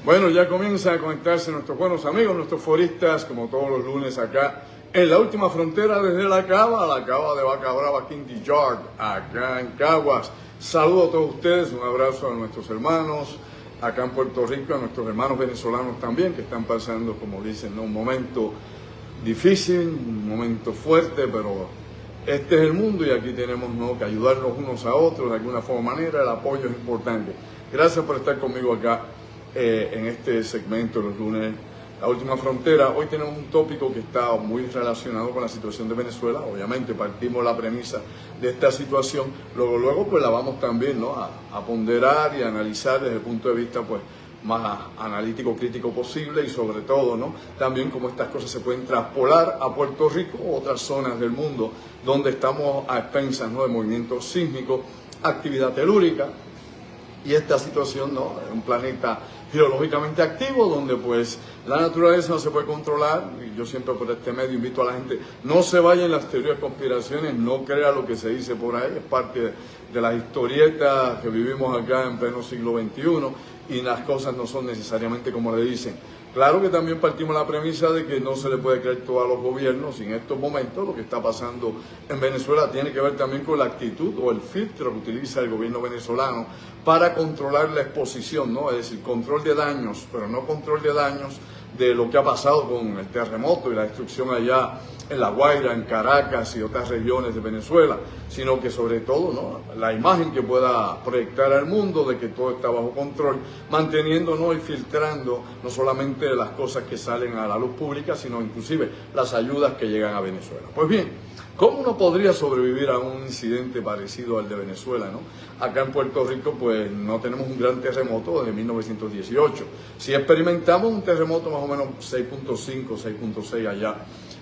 Bueno, ya comienzan a conectarse nuestros buenos amigos, nuestros foristas, como todos los lunes acá en la última frontera desde la cava de Vaca Brava, Kindy Yard, acá en Caguas. Saludo a todos ustedes, un abrazo a nuestros hermanos acá en Puerto Rico, a nuestros hermanos venezolanos también, que están pasando, como dicen, un momento difícil, un momento fuerte, pero este es el mundo y aquí tenemos que ayudarnos unos a otros de alguna forma manera. El apoyo es importante. Gracias por estar conmigo acá en este segmento los lunes, la última frontera. Hoy tenemos un tópico que está muy relacionado con la situación de Venezuela. Obviamente partimos la premisa de esta situación, luego pues la vamos también a ponderar y a analizar desde el punto de vista pues más analítico, crítico posible, y sobre todo también cómo estas cosas se pueden traspolar a Puerto Rico u otras zonas del mundo donde estamos a expensas de movimientos sísmicos, actividad telúrica y esta situación en un planeta geológicamente activo donde pues la naturaleza no se puede controlar. Y yo siempre por este medio invito a la gente, no se vayan las teorías de conspiraciones, no crea lo que se dice por ahí, es parte de las historietas que vivimos acá en pleno siglo XXI y las cosas no son necesariamente como le dicen. Claro que también partimos la premisa de que no se le puede creer todo a los gobiernos, y en estos momentos lo que está pasando en Venezuela tiene que ver también con la actitud o el filtro que utiliza el gobierno venezolano para controlar la exposición, es decir, control de daños, pero no control de daños de lo que ha pasado con el terremoto y la destrucción allá en La Guaira, en Caracas y otras regiones de Venezuela, sino que sobre todo la imagen que pueda proyectar al mundo de que todo está bajo control, manteniendo y filtrando no solamente las cosas que salen a la luz pública, sino inclusive las ayudas que llegan a Venezuela. Pues bien, ¿cómo uno podría sobrevivir a un incidente parecido al de Venezuela? Acá en Puerto Rico pues no tenemos un gran terremoto desde 1918. Sí experimentamos un terremoto más o menos 6.5, 6.6 allá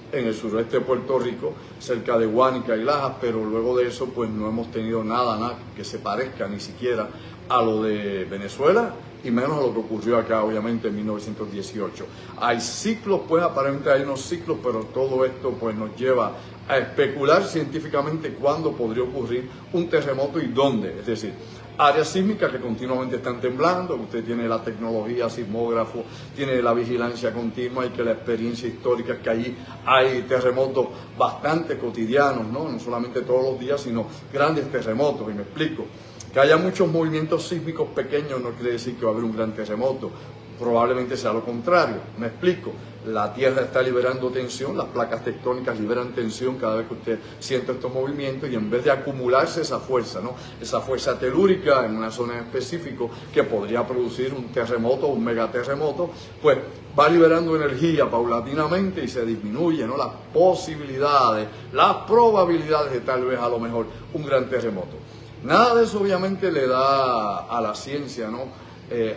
en el suroeste de Puerto Rico, cerca de Guánica y Lajas, pero luego de eso pues no hemos tenido nada que se parezca ni siquiera a lo de Venezuela, y menos a lo que ocurrió acá obviamente en 1918. Hay ciclos, pues aparentemente hay unos ciclos, pero todo esto pues nos lleva a especular científicamente cuándo podría ocurrir un terremoto y dónde. Es decir, áreas sísmicas que continuamente están temblando, usted tiene la tecnología sismógrafo, tiene la vigilancia continua y que la experiencia histórica es que allí hay terremotos bastante cotidianos, no solamente todos los días, sino grandes terremotos. Y me explico, que haya muchos movimientos sísmicos pequeños no quiere decir que va a haber un gran terremoto. Probablemente sea lo contrario. Me explico, la Tierra está liberando tensión, las placas tectónicas liberan tensión cada vez que usted siente estos movimientos, y en vez de acumularse esa fuerza telúrica en una zona en específico que podría producir un terremoto o un megaterremoto, pues va liberando energía paulatinamente y se disminuye las posibilidades, las probabilidades de tal vez a lo mejor un gran terremoto. Nada de eso obviamente le da a la ciencia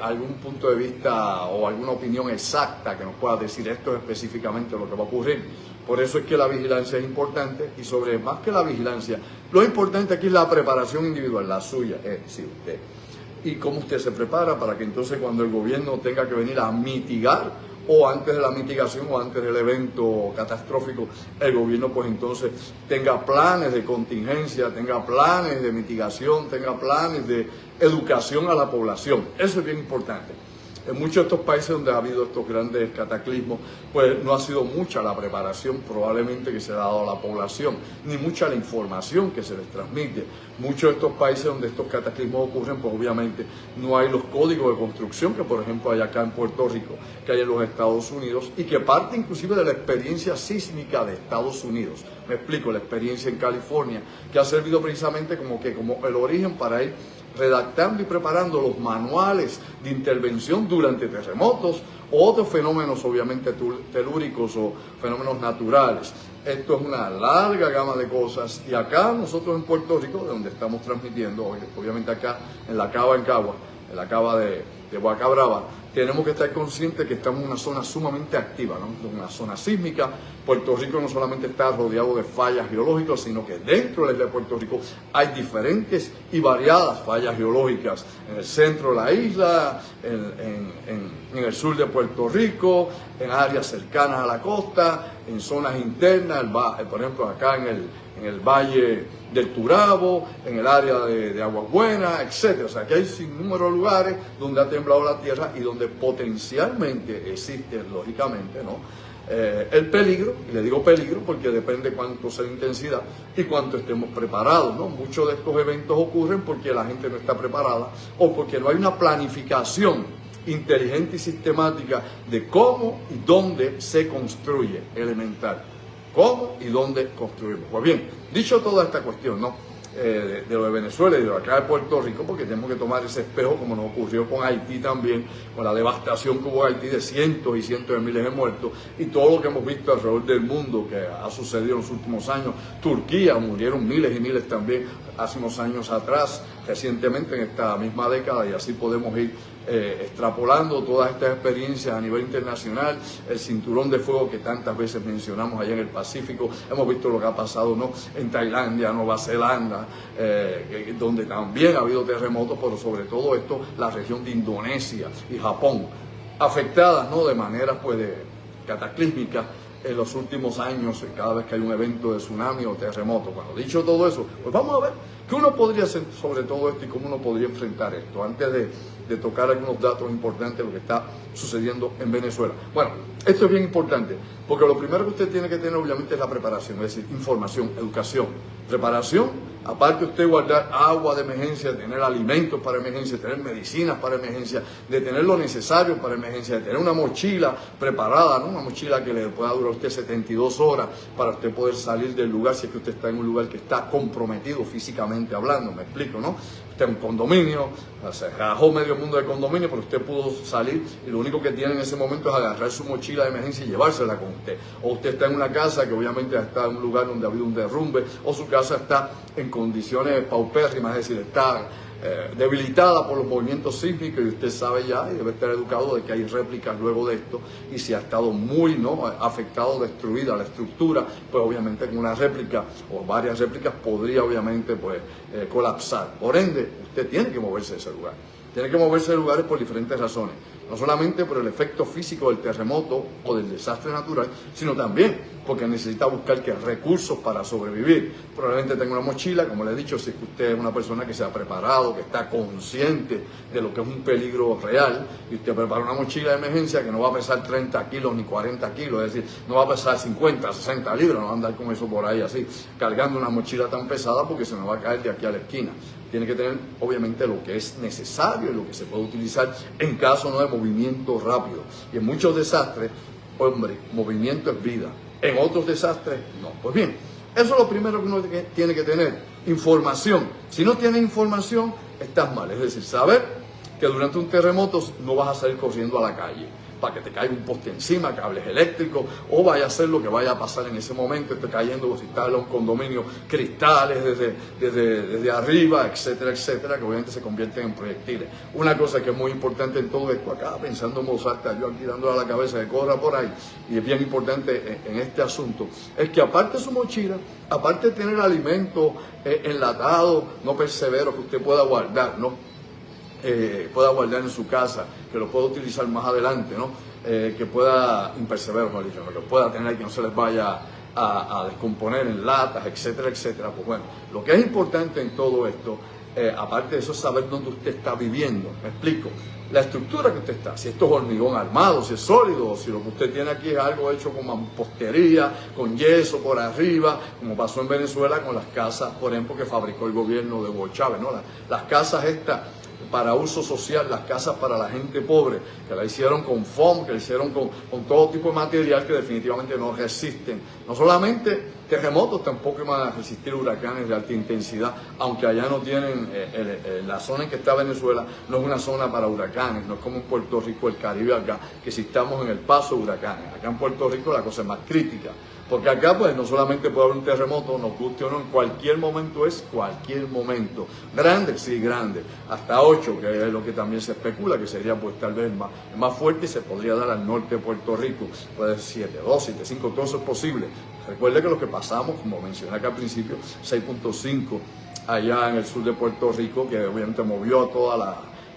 algún punto de vista o alguna opinión exacta que nos pueda decir esto es específicamente lo que va a ocurrir. Por eso es que la vigilancia es importante, y sobre más que la vigilancia, lo importante aquí es la preparación individual, la suya, es decir, usted. Y cómo usted se prepara para que entonces cuando el gobierno tenga que venir a mitigar, o antes de la mitigación o antes del evento catastrófico, el gobierno pues entonces tenga planes de contingencia, tenga planes de mitigación, tenga planes de educación a la población. Eso es bien importante. En muchos de estos países donde ha habido estos grandes cataclismos, pues no ha sido mucha la preparación probablemente que se ha dado a la población, ni mucha la información que se les transmite. Muchos de estos países donde estos cataclismos ocurren, pues obviamente no hay los códigos de construcción que por ejemplo hay acá en Puerto Rico, que hay en los Estados Unidos, y que parte inclusive de la experiencia sísmica de Estados Unidos. Me explico, la experiencia en California, que ha servido precisamente como el origen para ir redactando y preparando los manuales de intervención durante terremotos o otros fenómenos obviamente telúricos o fenómenos naturales. Esto es una larga gama de cosas, y acá nosotros en Puerto Rico, de donde estamos transmitiendo, obviamente acá en la cava en Cagua, en la cava de Vaca Brava, tenemos que estar conscientes que estamos en una zona sumamente activa, una zona sísmica Puerto Rico no solamente está rodeado de fallas geológicas, sino que dentro de la isla de Puerto Rico hay diferentes y variadas fallas geológicas. En el centro de la isla, en el sur de Puerto Rico, en áreas cercanas a la costa, en zonas internas, por ejemplo acá en el valle del Turabo, en el área de Aguas Buenas, etc. O sea, que hay sinnúmero de lugares donde ha temblado la tierra y donde potencialmente existe, lógicamente, ¿no?, el peligro, y le digo peligro porque depende cuánto sea la intensidad y cuánto estemos preparados, ¿no? Muchos de estos eventos ocurren porque la gente no está preparada o porque no hay una planificación inteligente y sistemática de cómo y dónde se construye, elemental. ¿Cómo y dónde construimos? Pues bien, dicho toda esta cuestión, ¿no?, de lo de Venezuela y de acá de Puerto Rico, porque tenemos que tomar ese espejo como nos ocurrió con Haití también, con la devastación que hubo en Haití de cientos y cientos de miles de muertos y todo lo que hemos visto alrededor del mundo que ha sucedido en los últimos años. Turquía, murieron miles y miles también hace unos años atrás, recientemente en esta misma década, y así podemos ir extrapolando todas estas experiencias a nivel internacional. El cinturón de fuego que tantas veces mencionamos allá en el Pacífico, hemos visto lo que ha pasado, ¿no?, en Tailandia, Nueva Zelanda, donde también ha habido terremotos, pero sobre todo esto, la región de Indonesia y Japón, afectadas, ¿no?, de manera cataclísmica en los últimos años, cada vez que hay un evento de tsunami o terremoto. Bueno, dicho todo eso, pues vamos a ver qué uno podría hacer sobre todo esto y cómo uno podría enfrentar esto, antes de tocar algunos datos importantes de lo que está sucediendo en Venezuela. Bueno, esto es bien importante, porque lo primero que usted tiene que tener obviamente es la preparación, es decir, información, educación, preparación, aparte usted guardar agua de emergencia, tener alimentos para emergencia, tener medicinas para emergencia, de tener lo necesario para emergencia, de tener una mochila preparada, ¿no?, una mochila que le pueda durar a usted 72 horas para usted poder salir del lugar si es que usted está en un lugar que está comprometido físicamente hablando, me explico, ¿no? Usted en un condominio, se rajó medio mundo de condominio, pero usted pudo salir y lo único que tiene en ese momento es agarrar su mochila de emergencia y llevársela con usted. O usted está en una casa que obviamente está en un lugar donde ha habido un derrumbe, o su casa está en condiciones paupérrimas, es decir, está debilitada por los movimientos sísmicos, y usted sabe ya y debe estar educado de que hay réplicas luego de esto, y si ha estado muy, ¿no?, afectado, destruida la estructura, pues obviamente con una réplica o varias réplicas podría obviamente colapsar. Por ende, usted tiene que moverse de ese lugar. Tiene que moverse de lugares por diferentes razones, no solamente por el efecto físico del terremoto o del desastre natural, sino también porque necesita buscar recursos para sobrevivir. Probablemente tenga una mochila, como le he dicho, si usted es una persona que se ha preparado, que está consciente de lo que es un peligro real, y usted prepara una mochila de emergencia que no va a pesar 30 kilos ni 40 kilos, es decir, no va a pesar 50, 60 libras, no va a andar con eso por ahí así, cargando una mochila tan pesada porque se me va a caer de aquí a la esquina. Tiene que tener, obviamente, lo que es necesario y lo que se puede utilizar en caso, ¿no?, de movimiento rápido. Y en muchos desastres, hombre, movimiento es vida. En otros desastres, no. Pues bien, eso es lo primero que uno tiene que tener, información. Si no tienes información, estás mal. Es decir, saber que durante un terremoto no vas a salir corriendo a la calle para que te caiga un poste encima, cables eléctricos, o vaya a ser lo que vaya a pasar en ese momento, esté cayendo, si está en un condominio, cristales desde arriba, etcétera, etcétera, que obviamente se convierten en proyectiles. Una cosa que es muy importante en todo esto, acá pensando en voz alta, yo aquí dándole a la cabeza que corra por ahí, y es bien importante en este asunto, es que aparte de su mochila, aparte de tener alimentos enlatados, no perseveros que usted pueda guardar, ¿no?, pueda guardar en su casa, que lo pueda utilizar más adelante, ¿no?, que pueda, imperseveros, no, que pueda tener, que no se les vaya a descomponer en latas, etcétera, etcétera. Pues bueno, lo que es importante en todo esto, aparte de eso, es saber dónde usted está viviendo. Me explico. La estructura que usted está, si esto es hormigón armado, si es sólido, si lo que usted tiene aquí es algo hecho con mampostería, con yeso por arriba, como pasó en Venezuela con las casas, por ejemplo, que fabricó el gobierno de Hugo Chávez, ¿no? Las casas estas para uso social, las casas para la gente pobre, que la hicieron con foam, que la hicieron con todo tipo de material que definitivamente no resisten, no solamente terremotos, tampoco van a resistir huracanes de alta intensidad, aunque allá no tienen, la zona en que está Venezuela no es una zona para huracanes, no es como en Puerto Rico, el Caribe acá, que si estamos en el paso de huracanes. Acá en Puerto Rico la cosa es más crítica, Porque acá pues no solamente puede haber un terremoto, nos guste o no, en cualquier momento es cualquier momento. Grande, sí, grande. Hasta 8, que es lo que también se especula, que sería pues tal vez más fuerte y se podría dar al norte de Puerto Rico. Puede ser 7.2, 7.5, todo eso es posible. Recuerde que lo que pasamos, como mencioné acá al principio, 6.5 allá en el sur de Puerto Rico, que obviamente movió a toda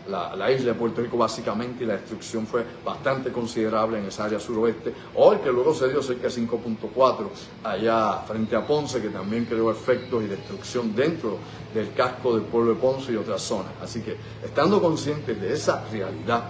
la isla de Puerto Rico básicamente, y la destrucción fue bastante considerable en esa área suroeste, o el que luego se dio cerca de 5.4 allá frente a Ponce, que también creó efectos y destrucción dentro del casco del pueblo de Ponce y otras zonas. Así que estando conscientes de esa realidad,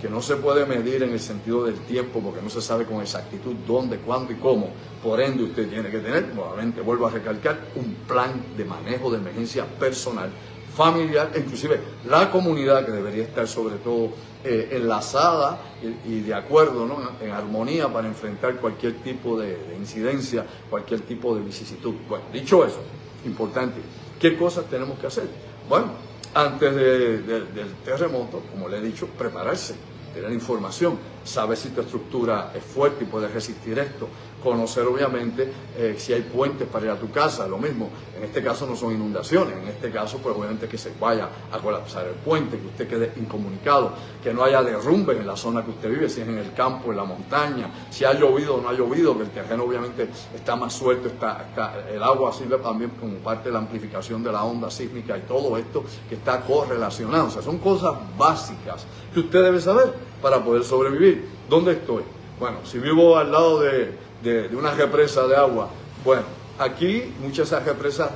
que no se puede medir en el sentido del tiempo, porque no se sabe con exactitud dónde, cuándo y cómo, por ende usted tiene que tener, nuevamente vuelvo a recalcar, un plan de manejo de emergencia personal, familiar, e inclusive la comunidad, que debería estar sobre todo enlazada y de acuerdo, ¿no?, en armonía para enfrentar cualquier tipo de incidencia, cualquier tipo de vicisitud. Bueno, dicho eso, importante, ¿qué cosas tenemos que hacer? Bueno, antes del terremoto, como le he dicho, prepararse, tener información, saber si tu estructura es fuerte y puede resistir esto, conocer obviamente si hay puentes para ir a tu casa, lo mismo, en este caso no son inundaciones, en este caso pues obviamente que se vaya a colapsar el puente, que usted quede incomunicado, que no haya derrumbes en la zona que usted vive, si es en el campo, en la montaña, si ha llovido o no ha llovido, que el terreno obviamente está más suelto, el agua sirve también como parte de la amplificación de la onda sísmica y todo esto que está correlacionado, o sea, son cosas básicas que usted debe saber para poder sobrevivir. ¿Dónde estoy? Bueno, si vivo al lado de una represa de agua, bueno, aquí muchas de esas represas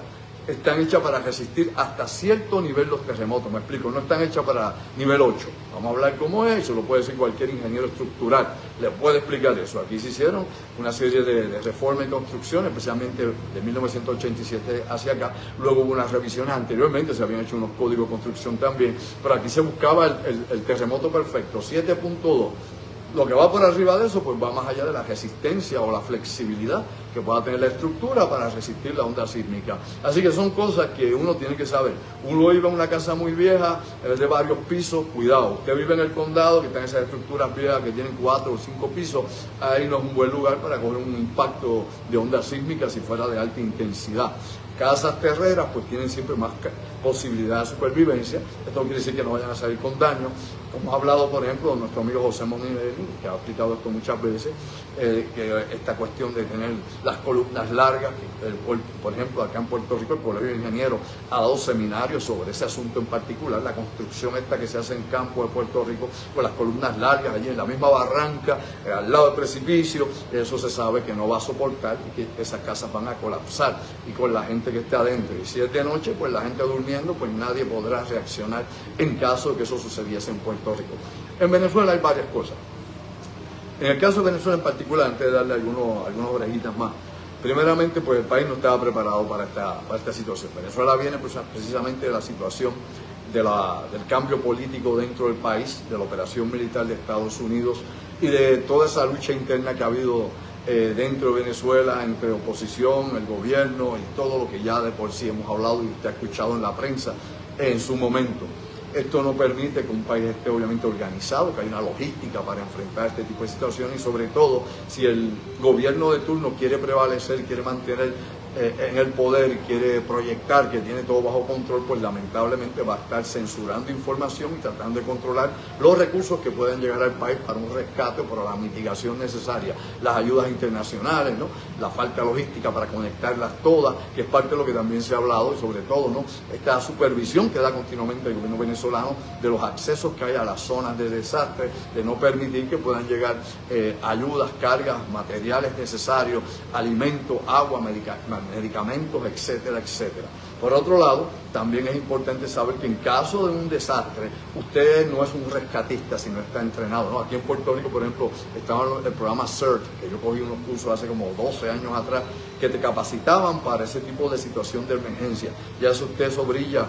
están hechas para resistir hasta cierto nivel los terremotos, me explico, no están hechas para nivel 8. Vamos a hablar cómo es, eso lo puede decir cualquier ingeniero estructural, le puede explicar eso. Aquí se hicieron una serie de reformas y construcciones, especialmente de 1987 hacia acá, luego hubo unas revisiones anteriormente, se habían hecho unos códigos de construcción también, pero aquí se buscaba el terremoto perfecto, 7.2. Lo que va por arriba de eso, pues va más allá de la resistencia o la flexibilidad que pueda tener la estructura para resistir la onda sísmica. Así que son cosas que uno tiene que saber. Uno vive en una casa muy vieja, de varios pisos, cuidado. Usted vive en el condado, que están esas estructuras viejas que tienen 4 o 5 pisos, ahí no es un buen lugar para coger un impacto de onda sísmica si fuera de alta intensidad. Casas terreras pues tienen siempre más posibilidad de supervivencia. Esto quiere decir que no vayan a salir con daño. Como ha hablado, por ejemplo, nuestro amigo José Monieri, que ha explicado esto muchas veces, que esta cuestión de tener las columnas largas, por ejemplo, acá en Puerto Rico el Colegio de Ingenieros ha dado seminarios sobre ese asunto en particular, la construcción esta que se hace en campo de Puerto Rico, con las columnas largas allí en la misma barranca, al lado del precipicio, eso se sabe que no va a soportar y que esas casas van a colapsar, y con la gente que esté adentro. Y si es de noche, pues la gente durmiendo, pues nadie podrá reaccionar en caso de que eso sucediese en Puerto Rico. En Venezuela hay varias cosas. En el caso de Venezuela en particular, antes de darle algunas orejitas más, primeramente pues el país no estaba preparado para esta situación. Venezuela viene pues, precisamente de la situación del cambio político dentro del país, de la operación militar de Estados Unidos y de toda esa lucha interna que ha habido dentro de Venezuela entre oposición, el gobierno y todo lo que ya de por sí hemos hablado y usted ha escuchado en la prensa en su momento. Esto no permite que un país esté obviamente organizado, que haya una logística para enfrentar este tipo de situaciones, y sobre todo si el gobierno de turno quiere prevalecer, quiere mantener en el poder y quiere proyectar que tiene todo bajo control, pues lamentablemente va a estar censurando información y tratando de controlar los recursos que pueden llegar al país para un rescate o para la mitigación necesaria, las ayudas internacionales, ¿no?, la falta de logística para conectarlas todas, que es parte de lo que también se ha hablado, y sobre todo, ¿no?, esta supervisión que da continuamente el gobierno venezolano de los accesos que hay a las zonas de desastre, de no permitir que puedan llegar ayudas, cargas, materiales necesarios, alimentos, agua, medicamentos, etcétera, etcétera. Por otro lado, también es importante saber que en caso de un desastre, usted no es un rescatista si no está entrenado, ¿no? Aquí en Puerto Rico, por ejemplo, estaba el programa CERT, que yo cogí unos cursos hace como 12 años atrás, que te capacitaban para ese tipo de situación de emergencia. Ya eso brilla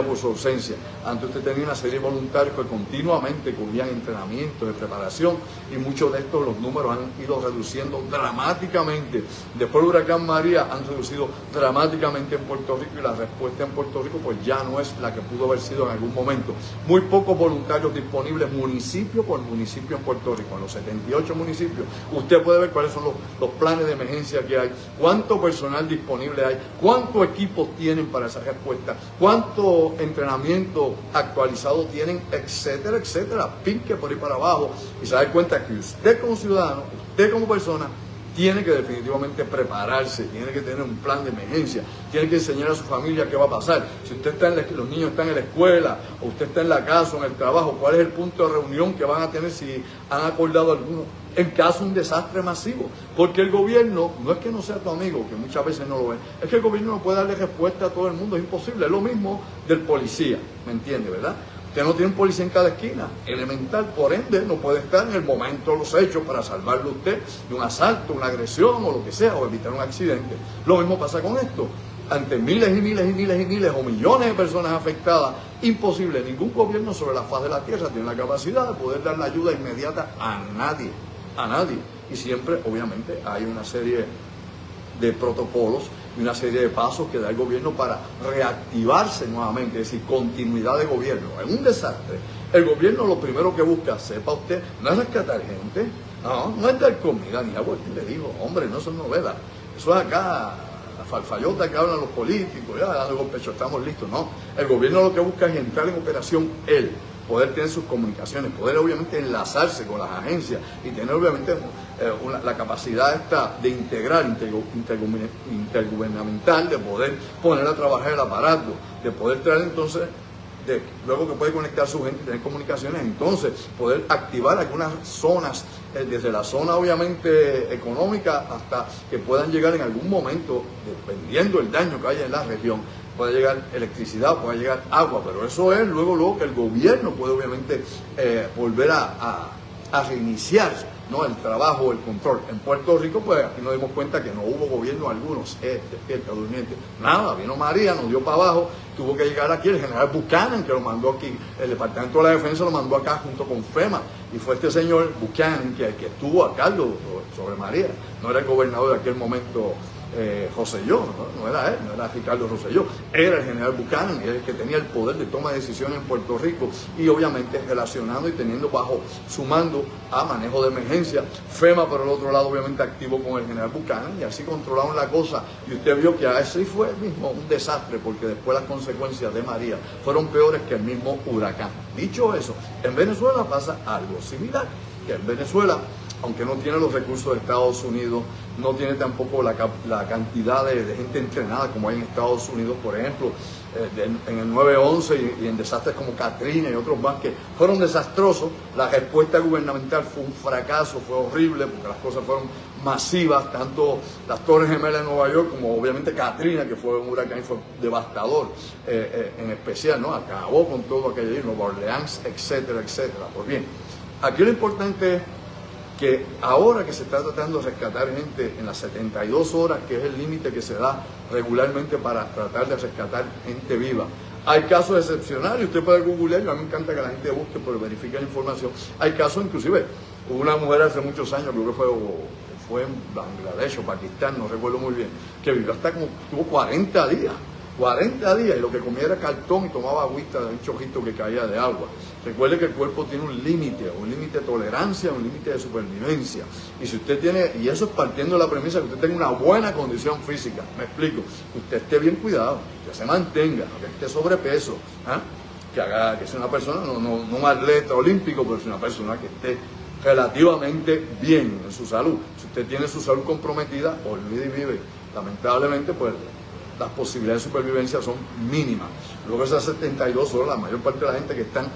por su ausencia. Antes usted tenía una serie de voluntarios que continuamente cubrían entrenamiento de preparación, y muchos de estos, los números han ido reduciendo dramáticamente. Después del huracán María han reducido dramáticamente en Puerto Rico, y la respuesta en Puerto Rico pues ya no es la que pudo haber sido en algún momento. Muy pocos voluntarios disponibles municipio por municipio en Puerto Rico, en los 78 municipios. Usted puede ver cuáles son los planes de emergencia que hay, cuánto personal disponible hay, cuántos equipos tienen para esa respuesta, cuánto entrenamiento actualizado tienen, etcétera, etcétera. Pinque por ahí para abajo y se da cuenta que usted como ciudadano, usted como persona, tiene que definitivamente prepararse, tiene que tener un plan de emergencia, tiene que enseñar a su familia qué va a pasar. Si usted está los niños están en la escuela, o usted está en la casa o en el trabajo, ¿cuál es el punto de reunión que van a tener si han acordado alguno? En caso de un desastre masivo. Porque el gobierno, no es que no sea tu amigo, que muchas veces no lo es, es que el gobierno no puede darle respuesta a todo el mundo, es imposible. Es lo mismo del policía, ¿me entiende, verdad? Usted no tiene un policía en cada esquina, elemental, por ende no puede estar en el momento de los hechos para salvarlo a usted de un asalto, una agresión o lo que sea, o evitar un accidente. Lo mismo pasa con esto. Ante miles y miles y miles y miles o millones de personas afectadas, imposible. Ningún gobierno sobre la faz de la tierra tiene la capacidad de poder dar la ayuda inmediata a nadie, a nadie. Y siempre, obviamente, hay una serie de protocolos y una serie de pasos que da el gobierno para reactivarse nuevamente, es decir, continuidad de gobierno. En un desastre, el gobierno lo primero que busca, sepa usted, no es rescatar gente, no es dar comida ni agua. ¿Quién le dijo? Hombre, no son novelas. Eso es acá, la farfallota que hablan los políticos, ya dando el pecho, estamos listos. No, el gobierno lo que busca es entrar en operación él, poder tener sus comunicaciones, poder obviamente enlazarse con las agencias y tener obviamente la capacidad esta de integrar, intergubernamental, de poder poner a trabajar el aparato, de poder traer entonces, luego que puede conectar su gente y tener comunicaciones, entonces poder activar algunas zonas, desde la zona obviamente económica hasta que puedan llegar en algún momento, dependiendo del daño que haya en la región, puede llegar electricidad, puede llegar agua, pero eso es luego que el gobierno puede obviamente volver a reiniciar, ¿no?, el trabajo, el control. En Puerto Rico, pues aquí nos dimos cuenta que no hubo gobierno alguno, despierta, durmiente, nada, vino María, nos dio para abajo, tuvo que llegar aquí el general Buchanan, que lo mandó aquí, el Departamento de la Defensa lo mandó acá junto con FEMA, y fue este señor Buchanan que estuvo a cargo sobre María, no era el gobernador de aquel momento, Rosselló, no era él, no era Ricardo Rosselló, era el general Buchanan, el que tenía el poder de toma de decisiones en Puerto Rico y obviamente relacionando y teniendo sumando a manejo de emergencia. FEMA por el otro lado obviamente activo con el general Buchanan y así controlaron la cosa y usted vio que así fue mismo un desastre porque después las consecuencias de María fueron peores que el mismo huracán. Dicho eso, en Venezuela pasa algo similar, que en Venezuela, aunque no tiene los recursos de Estados Unidos, no tiene tampoco la cantidad de gente entrenada como hay en Estados Unidos, por ejemplo, en el 9/11 y en desastres como Katrina y otros más que fueron desastrosos. La respuesta gubernamental fue un fracaso, fue horrible porque las cosas fueron masivas, tanto las Torres Gemelas de Nueva York como obviamente Katrina, que fue un huracán y fue devastador, en especial, ¿no? Acabó con todo aquello, Nueva Orleans, etcétera, etcétera. Pues bien, aquí lo importante es que ahora que se está tratando de rescatar gente en las 72 horas, que es el límite que se da regularmente para tratar de rescatar gente viva, hay casos excepcionales, usted puede googlear, a mí me encanta que la gente busque, pero verifique la información. Hay casos inclusive, hubo una mujer hace muchos años, creo que fue en Bangladesh o Pakistán, no recuerdo muy bien, que vivió tuvo 40 días, y lo que comía era cartón y tomaba agüita de un chojito que caía de agua. Recuerde que el cuerpo tiene un límite de tolerancia, un límite de supervivencia. Y si usted tiene, y eso es partiendo de la premisa que usted tenga una buena condición física, me explico, que usted esté bien cuidado, que se mantenga, que esté sobrepeso, que sea una persona, no un atleta olímpico, pero sea una persona que esté relativamente bien en su salud. Si usted tiene su salud comprometida, olvide y vive. Lamentablemente, pues las posibilidades de supervivencia son mínimas. Luego de esas 72 horas, la mayor parte de la gente que están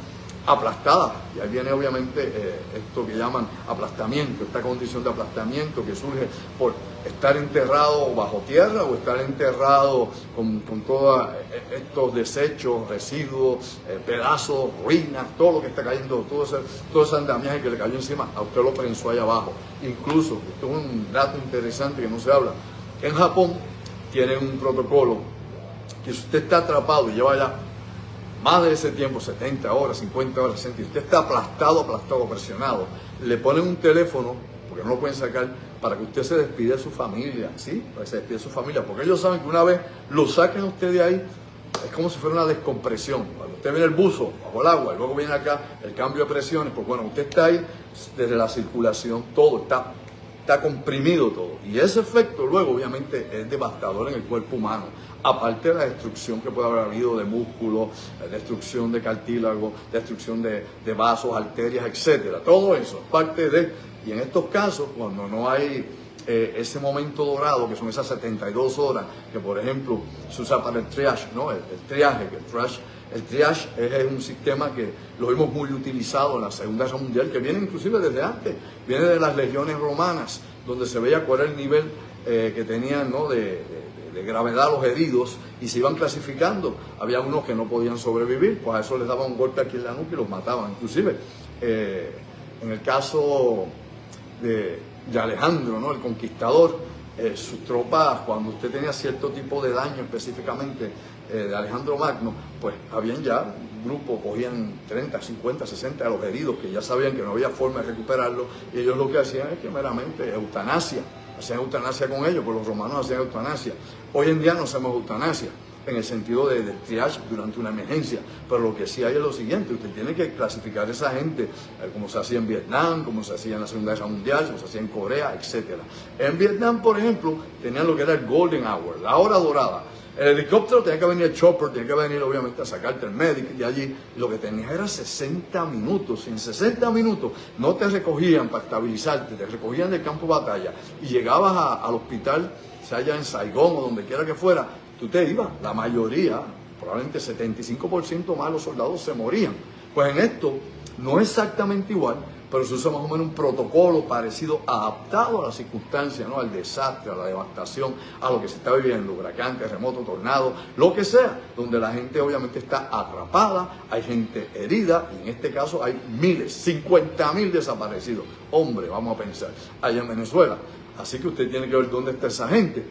aplastadas, y ahí viene obviamente esto que llaman aplastamiento, esta condición de aplastamiento que surge por estar enterrado bajo tierra o estar enterrado con todos estos desechos, residuos, pedazos, ruinas, todo lo que está cayendo, todo ese andamiaje que le cayó encima, a usted lo prensó allá abajo. Incluso, esto es un dato interesante que no se habla, en Japón tienen un protocolo que si usted está atrapado y lleva ya más de ese tiempo, 70 horas, 50 horas, 60, y usted está aplastado, presionado, le ponen un teléfono, porque no lo pueden sacar, para que usted se despide de su familia, ¿sí? Para que se despide de su familia, porque ellos saben que una vez lo saquen a usted de ahí, es como si fuera una descompresión. Cuando usted viene el buzo bajo el agua y luego viene acá el cambio de presiones, pues bueno, usted está ahí desde la circulación, todo está comprimido todo. Y ese efecto luego obviamente es devastador en el cuerpo humano. Aparte de la destrucción que puede haber habido de músculos, destrucción de cartílago, destrucción de vasos, arterias, etcétera. Todo eso es parte de... Y en estos casos, cuando no hay ese momento dorado, que son esas 72 horas, que por ejemplo se usa para el triage, ¿no? El triage es un sistema que lo vimos muy utilizado en la Segunda Guerra Mundial, que viene inclusive desde antes, viene de las legiones romanas, donde se veía cuál era el nivel que tenían, ¿no? de gravedad los heridos, y se iban clasificando. Había unos que no podían sobrevivir, pues a eso les daban un golpe aquí en la nuca y los mataban. Inclusive, en el caso de Alejandro, ¿no? El conquistador, sus tropas, cuando usted tenía cierto tipo de daño específicamente de Alejandro Magno, pues habían ya un grupo, cogían 30, 50, 60 de los heridos que ya sabían que no había forma de recuperarlos, y ellos lo que hacían es que meramente eutanasia, hacían eutanasia con ellos, pues los romanos hacían eutanasia. Hoy en día no hacemos eutanasia en el sentido de triage durante una emergencia, pero lo que sí hay es lo siguiente: usted tiene que clasificar a esa gente como se hacía en Vietnam, como se hacía en la Segunda Guerra Mundial, como se hacía en Corea, etc. En Vietnam, por ejemplo, tenían lo que era el Golden Hour, la hora dorada. El helicóptero tenía que venir, el chopper tenía que venir obviamente a sacarte el médico de allí, y lo que tenías era 60 minutos. En 60 minutos no te recogían para estabilizarte, te recogían del campo de batalla y llegabas al hospital, sea allá en Saigón o donde quiera que fuera. Tú te ibas, la mayoría, probablemente 75% más de los soldados se morían. Pues en esto no es exactamente igual, pero se usa más o menos un protocolo parecido, adaptado a las circunstancias, ¿no? Al desastre, a la devastación, a lo que se está viviendo, huracán, terremoto, tornado, lo que sea, donde la gente obviamente está atrapada, hay gente herida, y en este caso hay miles, 50.000 desaparecidos. Hombre, vamos a pensar, allá en Venezuela. Así que usted tiene que ver dónde está esa gente.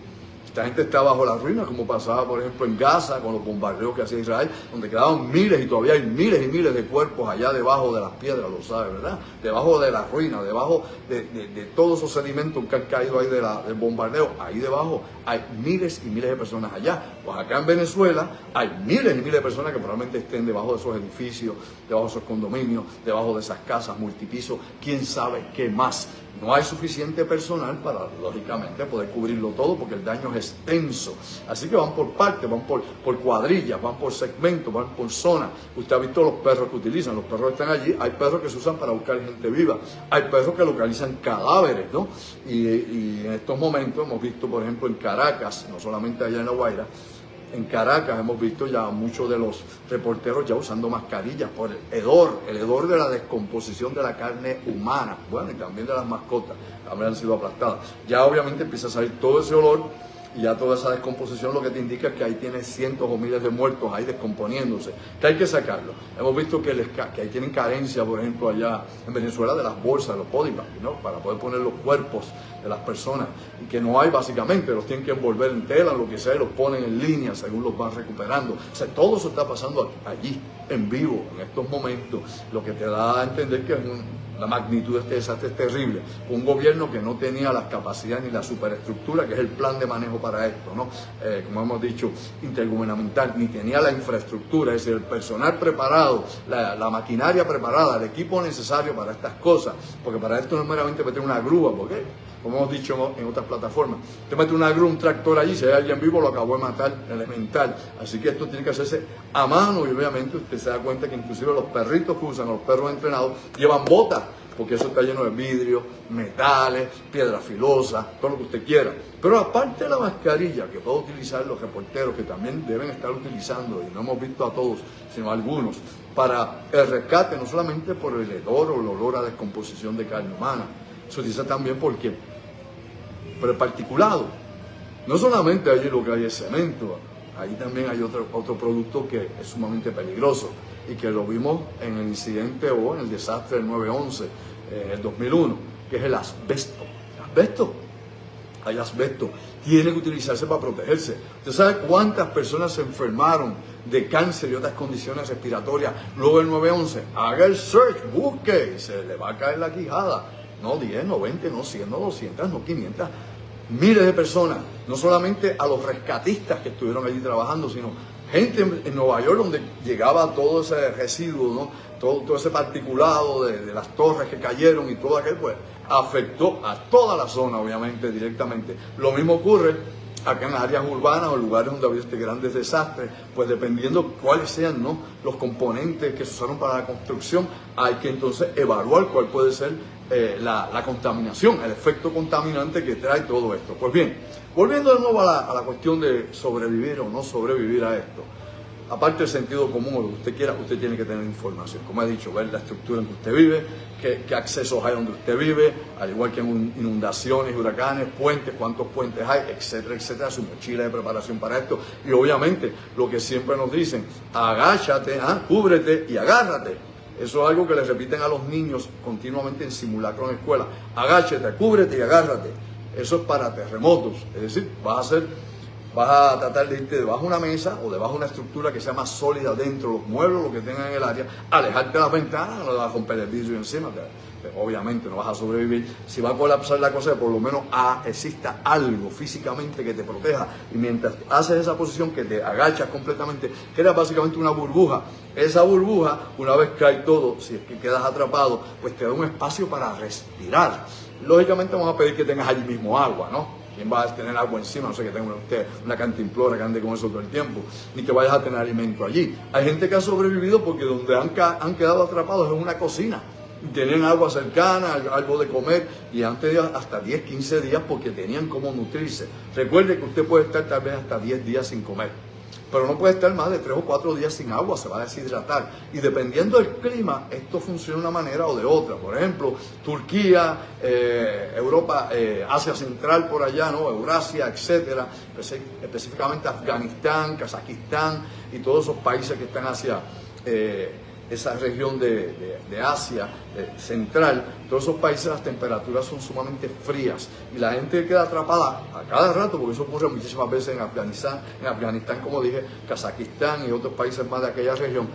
Esta gente está bajo las ruinas, como pasaba, por ejemplo, en Gaza, con los bombardeos que hacía Israel, donde quedaban miles, y todavía hay miles y miles de cuerpos allá debajo de las piedras, lo sabe, ¿verdad? Debajo de las ruinas, debajo de todos esos sedimentos que han caído ahí del bombardeo, ahí debajo hay miles y miles de personas allá. Pues acá en Venezuela hay miles y miles de personas que probablemente estén debajo de esos edificios, debajo de esos condominios, debajo de esas casas multipisos, quién sabe qué más. No hay suficiente personal para, lógicamente, poder cubrirlo todo, porque el daño es extenso. Así que van por partes, van por cuadrillas, van por segmentos, van por zonas. Usted ha visto los perros que utilizan. Los perros están allí. Hay perros que se usan para buscar gente viva. Hay perros que localizan cadáveres, ¿no? Y en estos momentos hemos visto, por ejemplo, en Caracas, no solamente allá en La Guaira, en Caracas hemos visto ya muchos de los reporteros ya usando mascarillas por el hedor de la descomposición de la carne humana, bueno, y también de las mascotas, han sido aplastadas. Ya obviamente empieza a salir todo ese olor, y ya toda esa descomposición lo que te indica es que ahí tienes cientos o miles de muertos ahí descomponiéndose, que hay que sacarlo. Hemos visto que ahí tienen carencia, por ejemplo, allá en Venezuela, de las bolsas, de los body bags, ¿no? Para poder poner los cuerpos de las personas, y que no hay básicamente, los tienen que envolver en tela, lo que sea, y los ponen en línea según los van recuperando. O sea, todo eso está pasando allí, en vivo, en estos momentos, lo que te da a entender que la magnitud de este desastre es terrible. Un gobierno que no tenía las capacidades ni la superestructura, que es el plan de manejo para esto, ¿no? Como hemos dicho, intergubernamental, ni tenía la infraestructura, es decir, el personal preparado, la maquinaria preparada, el equipo necesario para estas cosas, porque para esto no es meramente meter una grúa, porque, como hemos dicho en otras plataformas, te mete una grúa, un tractor allí, si hay alguien vivo lo acabó de matar, elemental. Así que esto tiene que hacerse a mano, y obviamente usted se da cuenta que inclusive los perritos que usan, los perros entrenados, llevan botas, porque eso está lleno de vidrio, metales, piedras filosas, todo lo que usted quiera. Pero aparte de la mascarilla que pueden utilizar los reporteros, que también deben estar utilizando, y no hemos visto a todos, sino a algunos, para el rescate, no solamente por el hedor o el olor a descomposición de carne humana, se utiliza también porque, por el particulado, no solamente allí lo que hay es cemento, ahí también hay otro producto que es sumamente peligroso, y que lo vimos en el incidente o en el desastre del 9/11 en el 2001, que es el asbesto. Hay asbesto, tiene que utilizarse para protegerse. ¿Usted sabe cuántas personas se enfermaron de cáncer y otras condiciones respiratorias luego del 9/11? Haga el search, busque, y se le va a caer la quijada. no 10, no 20, no 100, no 200, no 500, miles de personas, no solamente a los rescatistas que estuvieron allí trabajando, sino gente en Nueva York donde llegaba todo ese residuo, ¿no? Todo ese particulado de las torres que cayeron y todo aquel, pues afectó a toda la zona, obviamente, directamente. Lo mismo ocurre acá en las áreas urbanas o lugares donde había grandes desastres, pues dependiendo cuáles sean, ¿no?, los componentes que se usaron para la construcción, hay que entonces evaluar cuál puede ser la contaminación, el efecto contaminante que trae todo esto. Pues bien, volviendo de nuevo a la cuestión de sobrevivir o no sobrevivir a esto, aparte del sentido común o lo que usted quiera, usted tiene que tener información. Como he dicho, ver la estructura en que usted vive, qué accesos hay donde usted vive, al igual que en inundaciones, huracanes, puentes, cuántos puentes hay, etcétera, etcétera, su mochila de preparación para esto. Y obviamente, lo que siempre nos dicen, agáchate, cúbrete y agárrate. Eso es algo que les repiten a los niños continuamente en simulacro en la escuela. Agáchate, cúbrete y agárrate. Eso es para terremotos. Es decir, vas a tratar de irte debajo de una mesa o debajo de una estructura que sea más sólida dentro, los muebles, lo que tengan en el área, alejarte de las ventanas, no le vas a romper el vidrio encima, obviamente no vas a sobrevivir. Si va a colapsar la cosa, por lo menos exista algo físicamente que te proteja, y mientras haces esa posición que te agachas completamente, queda básicamente una burbuja. Esa burbuja, una vez cae todo, si es que quedas atrapado, pues te da un espacio para respirar. Lógicamente vamos a pedir que tengas allí mismo agua, ¿no? ¿Quién va a tener agua encima? No sé, que tenga usted una cantimplora que ande con eso todo el tiempo, ni que vayas a tener alimento allí. Hay gente que ha sobrevivido porque donde han quedado atrapados es en una cocina. Tenían agua cercana, algo de comer, y han tenido hasta 10, 15 días porque tenían cómo nutrirse. Recuerde que usted puede estar tal vez hasta 10 días sin comer, pero no puede estar más de 3 o 4 días sin agua, se va a deshidratar. Y dependiendo del clima, esto funciona de una manera o de otra. Por ejemplo, Turquía, Europa, Asia Central por allá, ¿no?, Eurasia, etcétera, específicamente Afganistán, Kazajistán y todos esos países que están hacia esa región de Asia Central, todos esos países las temperaturas son sumamente frías y la gente queda atrapada a cada rato, porque eso ocurre muchísimas veces en Afganistán, como dije, Kazajistán y otros países más de aquella región.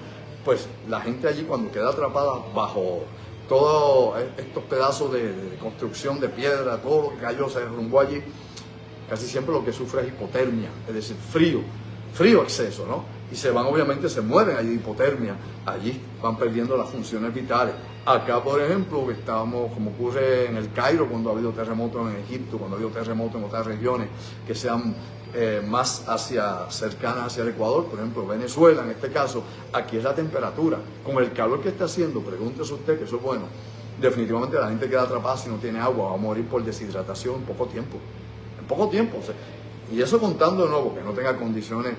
Pues la gente allí, cuando queda atrapada bajo todos estos pedazos de construcción de piedra, todo lo que cayó, se derrumbó allí, casi siempre lo que sufre es hipotermia, es decir, frío exceso, ¿no? Y obviamente se mueren allí de hipotermia, allí van perdiendo las funciones vitales. Acá, por ejemplo, que estábamos, como ocurre en el Cairo, cuando ha habido terremotos en Egipto, cuando ha habido terremotos en otras regiones que sean más cercanas hacia el Ecuador, por ejemplo Venezuela en este caso, aquí es la temperatura. Con el calor que está haciendo, pregúntese usted, que eso es bueno, definitivamente la gente queda atrapada si no tiene agua, va a morir por deshidratación en poco tiempo. O sea, y eso contando de nuevo, que no tenga condiciones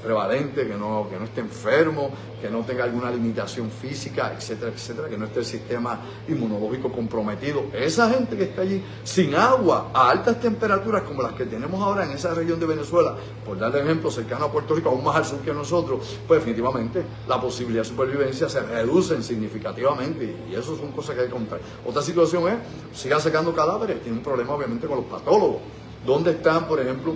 prevalente, que no esté enfermo, que no tenga alguna limitación física, etcétera, etcétera, que no esté el sistema inmunológico comprometido. Esa gente que está allí sin agua, a altas temperaturas como las que tenemos ahora en esa región de Venezuela, por darle ejemplo, cercano a Puerto Rico, aún más al sur que nosotros, pues definitivamente la posibilidad de supervivencia se reduce significativamente, y eso son cosas que hay que contar. Otra situación es, siga sacando cadáveres, tiene un problema obviamente con los patólogos. ¿Dónde están, por ejemplo,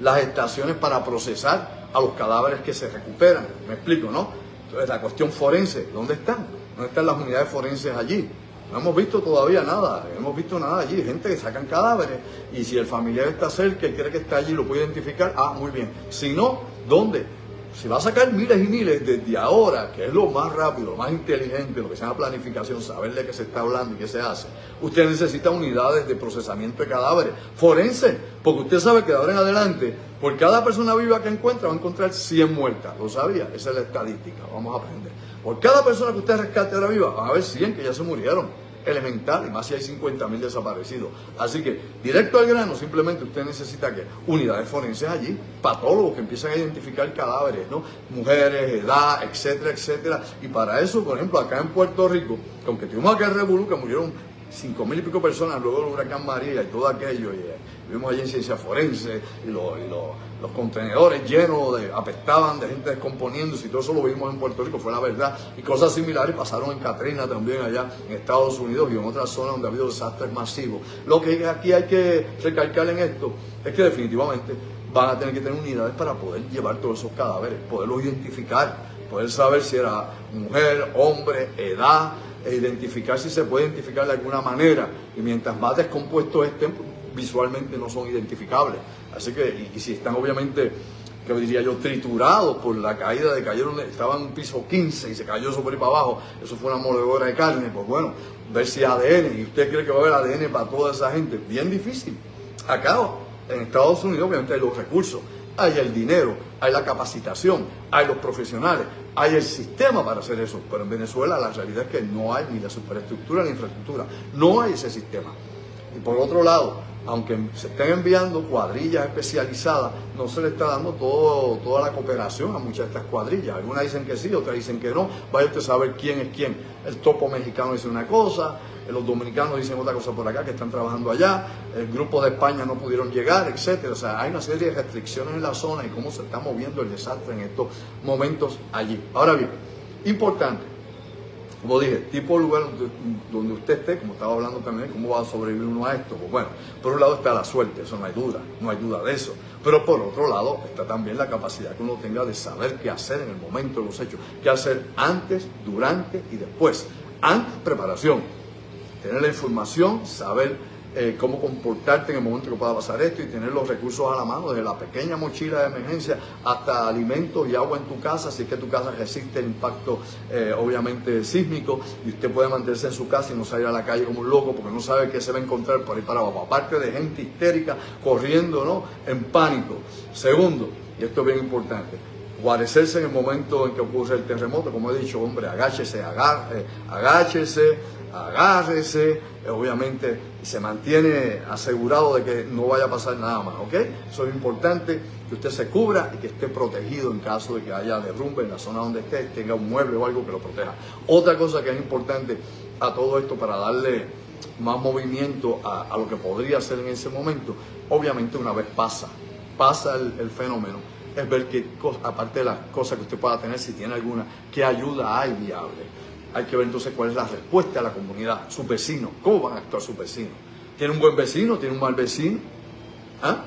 las estaciones para procesar a los cadáveres que se recuperan? Me explico, ¿no? Entonces, la cuestión forense, ¿dónde están? ¿Dónde están las unidades forenses allí? No hemos visto todavía nada, no hemos visto nada allí. Gente que sacan cadáveres y si el familiar está cerca y cree que está allí, lo puede identificar, muy bien. Si no, ¿dónde? Si va a sacar miles y miles desde ahora, que es lo más rápido, lo más inteligente, lo que se llama planificación, saber de qué se está hablando y qué se hace, usted necesita unidades de procesamiento de cadáveres forense, porque usted sabe que de ahora en adelante, por cada persona viva que encuentra, va a encontrar 100 muertas. ¿Lo sabía? Esa es la estadística, vamos a aprender. Por cada persona que usted rescate ahora viva, van a haber 100 que ya se murieron. Elemental, y más si hay 50.000 desaparecidos. Así que, directo al grano, simplemente usted necesita que unidades forenses allí, patólogos que empiezan a identificar cadáveres, ¿no? Mujeres, edad, etcétera, etcétera. Y para eso, por ejemplo, acá en Puerto Rico, aunque tuvimos aquel revolú que murieron 5.000 y pico personas luego del huracán María y todo aquello, y vimos allí en ciencia forense, y los contenedores llenos apestaban de gente descomponiéndose, y todo eso lo vimos en Puerto Rico, fue la verdad. Y cosas similares pasaron en Katrina también, allá en Estados Unidos y en otras zonas donde ha habido desastres masivos. Lo que aquí hay que recalcar en esto es que definitivamente van a tener que tener unidades para poder llevar todos esos cadáveres, poderlos identificar, poder saber si era mujer, hombre, edad, identificar si se puede identificar de alguna manera. Y mientras más descompuestos estén, visualmente no son identificables. Así que, y si están obviamente, que diría yo, triturados por la caída de cayeron, estaban en un piso 15 y se cayó eso por ahí para abajo, eso fue una moledora de carne, pues bueno, ver si ADN, y usted cree que va a haber ADN para toda esa gente, bien difícil. Acá en Estados Unidos obviamente hay los recursos, hay el dinero, hay la capacitación, hay los profesionales, hay el sistema para hacer eso, pero en Venezuela la realidad es que no hay ni la superestructura ni infraestructura, no hay ese sistema. Y por otro lado, aunque se estén enviando cuadrillas especializadas, no se le está dando toda la cooperación a muchas de estas cuadrillas. Algunas dicen que sí, otras dicen que no. Vaya usted a saber quién es quién. El topo mexicano dice una cosa, los dominicanos dicen otra cosa por acá, que están trabajando allá, el grupo de España no pudieron llegar, etcétera. O sea, hay una serie de restricciones en la zona y cómo se está moviendo el desastre en estos momentos allí. Ahora bien, importante, como dije, tipo de lugar donde usted esté, como estaba hablando también, ¿cómo va a sobrevivir uno a esto? Pues bueno, por un lado está la suerte, eso no hay duda de eso. Pero por otro lado está también la capacidad que uno tenga de saber qué hacer en el momento de los hechos, qué hacer antes, durante y después. Antes, preparación, tener la información, saber cómo comportarte en el momento que pueda pasar esto y tener los recursos a la mano, desde la pequeña mochila de emergencia hasta alimentos y agua en tu casa, si es que tu casa resiste el impacto obviamente sísmico y usted puede mantenerse en su casa y no salir a la calle como un loco porque no sabe qué se va a encontrar por ahí para abajo, aparte de gente histérica corriendo, ¿no?, en pánico. Segundo, y esto es bien importante, guarecerse en el momento en que ocurre el terremoto. Como he dicho, hombre, agáchese, agárrese, obviamente se mantiene asegurado de que no vaya a pasar nada más, ¿ok? Eso es importante, que usted se cubra y que esté protegido en caso de que haya derrumbe en la zona donde esté, tenga un mueble o algo que lo proteja. Otra cosa que es importante a todo esto para darle más movimiento a lo que podría ser en ese momento, obviamente una vez pasa el fenómeno, es ver que, aparte de las cosas que usted pueda tener, si tiene alguna, qué ayuda hay viable. Hay que ver entonces cuál es la respuesta de la comunidad, sus vecinos, cómo van a actuar sus vecinos. ¿Tiene un buen vecino? ¿Tiene un mal vecino? ¿Ah?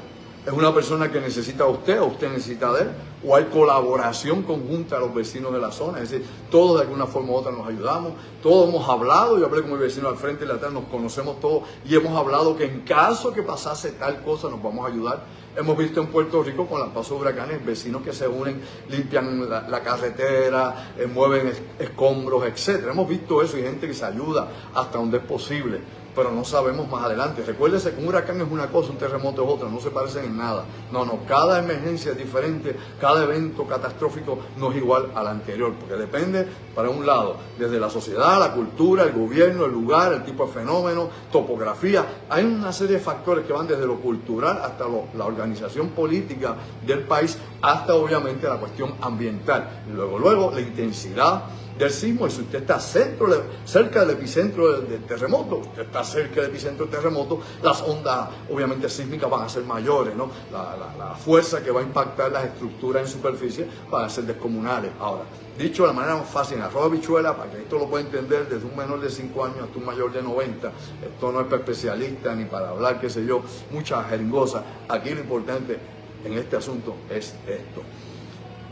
¿Es una persona que necesita a usted o usted necesita de él? ¿O hay colaboración conjunta a los vecinos de la zona? Es decir, todos de alguna forma u otra nos ayudamos, todos hemos hablado, yo hablé con mi vecino al frente y la atrás, nos conocemos todos y hemos hablado que en caso que pasase tal cosa nos vamos a ayudar. Hemos visto en Puerto Rico con las pasos de huracanes vecinos que se unen, limpian la carretera, mueven escombros, etc. Hemos visto eso y gente que se ayuda hasta donde es posible, pero no sabemos más adelante. Recuérdese que un huracán es una cosa, un terremoto es otra, no se parecen en nada. No, cada emergencia es diferente, cada evento catastrófico no es igual al anterior, porque depende, para un lado, desde la sociedad, la cultura, el gobierno, el lugar, el tipo de fenómeno, topografía. Hay una serie de factores que van desde lo cultural hasta la organización política del país, hasta obviamente la cuestión ambiental. Y luego la intensidad del sismo, y si usted está cerca del epicentro del terremoto, usted está cerca del epicentro del terremoto, las ondas obviamente sísmicas van a ser mayores, ¿no? La fuerza que va a impactar las estructuras en superficie van a ser descomunales. Ahora, dicho de la manera más fácil, en arroz habichuela, para que esto lo pueda entender desde un menor de 5 años hasta un mayor de 90, esto no es para especialistas ni para hablar, qué sé yo, mucha jeringosa. Aquí lo importante en este asunto es esto.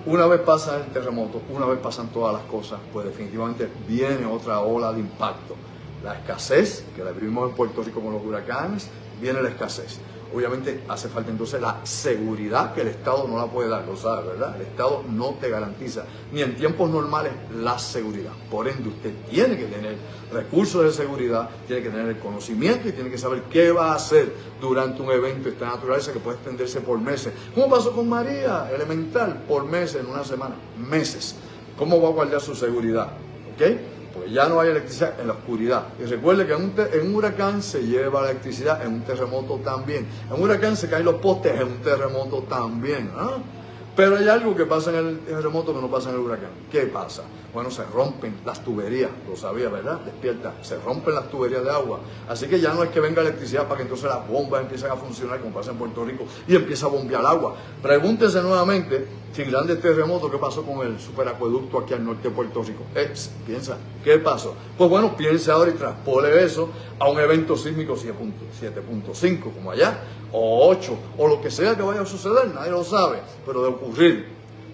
Una vez pasa el terremoto, una vez pasan todas las cosas, pues definitivamente viene otra ola de impacto. La escasez, que la vivimos en Puerto Rico con los huracanes, viene la escasez. Obviamente hace falta entonces la seguridad, que el Estado no la puede dar, lo sabe, ¿verdad? El Estado no te garantiza, ni en tiempos normales, la seguridad. Por ende, usted tiene que tener recursos de seguridad, tiene que tener el conocimiento y tiene que saber qué va a hacer durante un evento de esta naturaleza que puede extenderse por meses. ¿Cómo pasó con María? Elemental, por meses, en una semana, meses. ¿Cómo va a guardar su seguridad? ¿Ok? Porque ya no hay electricidad en la oscuridad. Y recuerde que en un huracán se lleva la electricidad, en un terremoto también. En un huracán se caen los postes, en un terremoto también. ¿Ah? Pero hay algo que pasa en el terremoto que no pasa en el huracán. ¿Qué pasa? Bueno, se rompen las tuberías, lo sabía, ¿verdad? Despierta, se rompen las tuberías de agua. Así que ya no es que venga electricidad para que entonces las bombas empiecen a funcionar como pasa en Puerto Rico y empieza a bombear agua. Pregúntese nuevamente, si grandes terremotos, ¿qué pasó con el superacueducto aquí al norte de Puerto Rico? Piensa, ¿qué pasó? Pues bueno, piensa ahora y traspole eso a un evento sísmico 7.5 como allá, o 8, o lo que sea que vaya a suceder, nadie lo sabe, pero de ocurrir